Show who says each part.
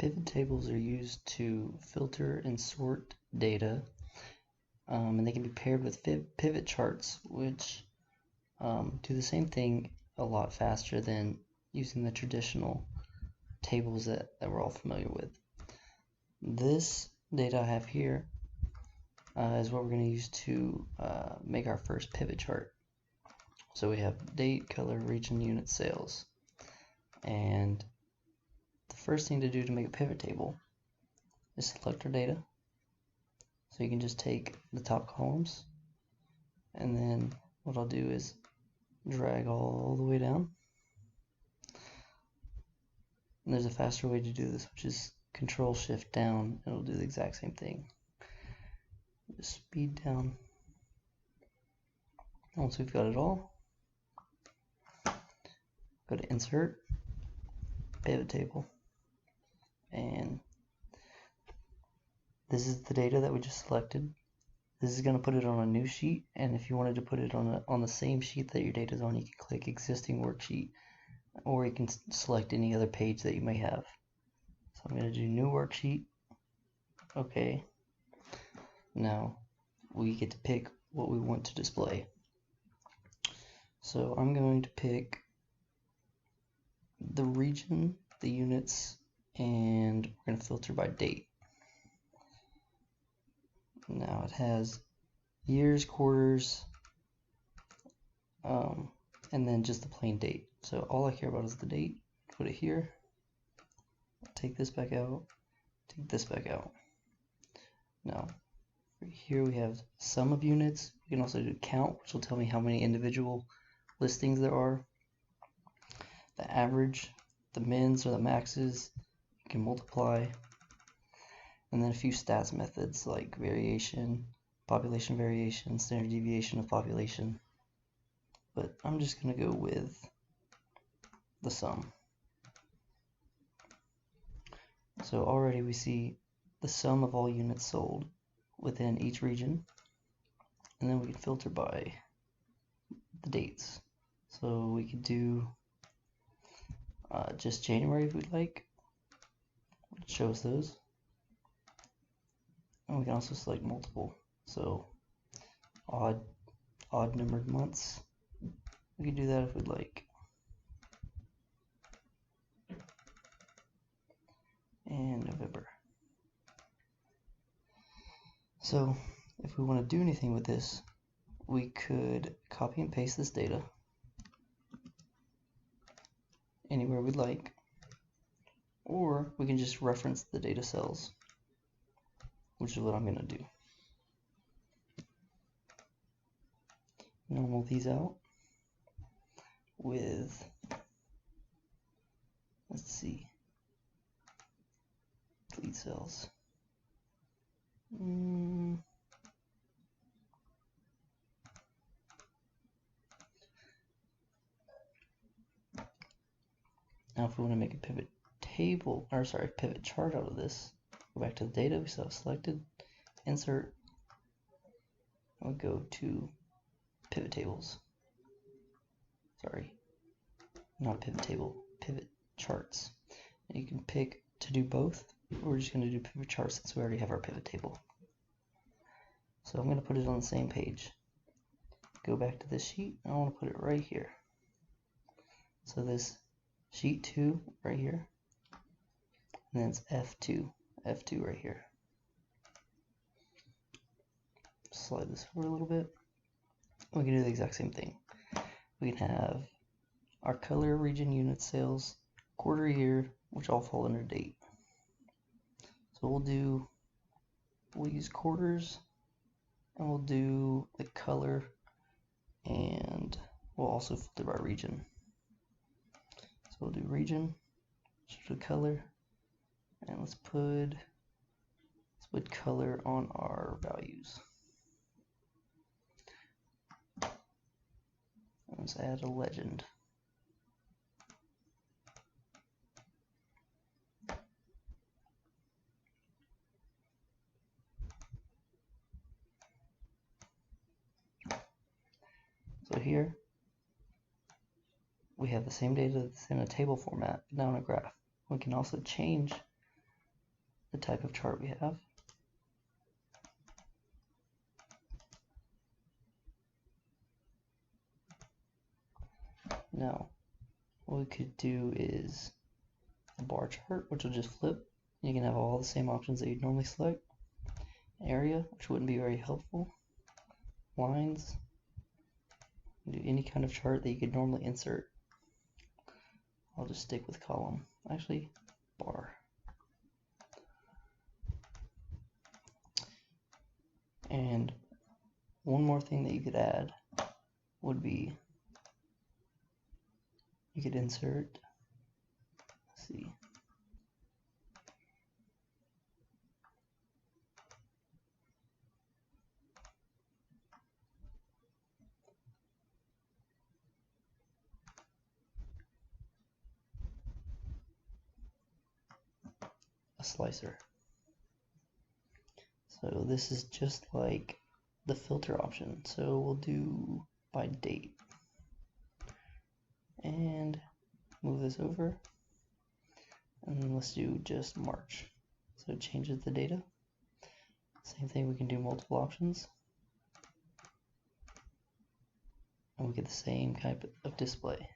Speaker 1: Pivot tables are used to filter and sort data, and they can be paired with pivot charts, which do the same thing a lot faster than using the traditional tables that we're all familiar with. This data I have here is what we're going to use to make our first pivot chart. So we have date, color, region, unit, sales. And the first thing to do to make a pivot table is select our data. So you can just take the top columns, and then what I'll do is drag all the way down. And there's a faster way to do this, which is Control-Shift down, and it'll do the exact same thing. Just speed down. Once we've got it all, go to Insert, Pivot Table, and this is the data that we just selected. This is going to put it on a new sheet, and if you wanted to put it on the same sheet that your data is on, you can click Existing Worksheet, or you can select any other page that you may have. So I'm going to do New Worksheet. Okay. Now we get to pick what we want to display. So I'm going to pick the region, the units, and we're going to filter by date. Now it has years, quarters, and then just the plain date. So all I care about is the date. Put it here. Take this back out. Take this back out. Now here we have sum of units. We can also do count, which will tell me how many individual listings there are. The average, the mins or the maxes, you can multiply. And then a few stats methods like variation, population variation, standard deviation of population. But I'm just going to go with the sum. So already we see the sum of all units sold within each region. And then we can filter by the dates. So we could do just January if we'd like. It shows those. And we can also select multiple. So odd numbered months. We can do that if we'd like. And November. So if we want to do anything with this, we could copy and paste this data anywhere we'd like, or we can just reference the data cells, which is what I'm going to do. Normal these out with, let's see, delete cells. Now if we want to make a pivot table, or sorry, pivot chart out of this, go back to the data we still have selected, insert, and we go to pivot tables. Sorry, not a pivot table, pivot charts. And you can pick to do both. We're just going to do pivot charts since we already have our pivot table. So I'm going to put it on the same page. Go back to this sheet, and I want to put it right here. So this sheet 2 right here, and then it's F2 right here. Slide this forward a little bit. We can do the exact same thing. We can have our color, region, unit, sales, quarter, year, which all fall under date. So we'll use quarters, and we'll do the color, and we'll also filter by region. So we'll do region, switch to color, and let's put color on our values. Let's add a legend. So here we have the same data that's in a table format, but now in a graph. We can also change the type of chart we have. Now, what we could do is a bar chart, which will just flip. You can have all the same options that you'd normally select. Area, which wouldn't be very helpful. Lines, do any kind of chart that you could normally insert. I'll just stick with column. Actually, bar. And one more thing that you could add would be you could insert, let's see, a slicer. So this is just like the filter option. So we'll do by date and move this over, and then let's do just March. So it changes the data. Same thing, we can do multiple options and we get the same type of display.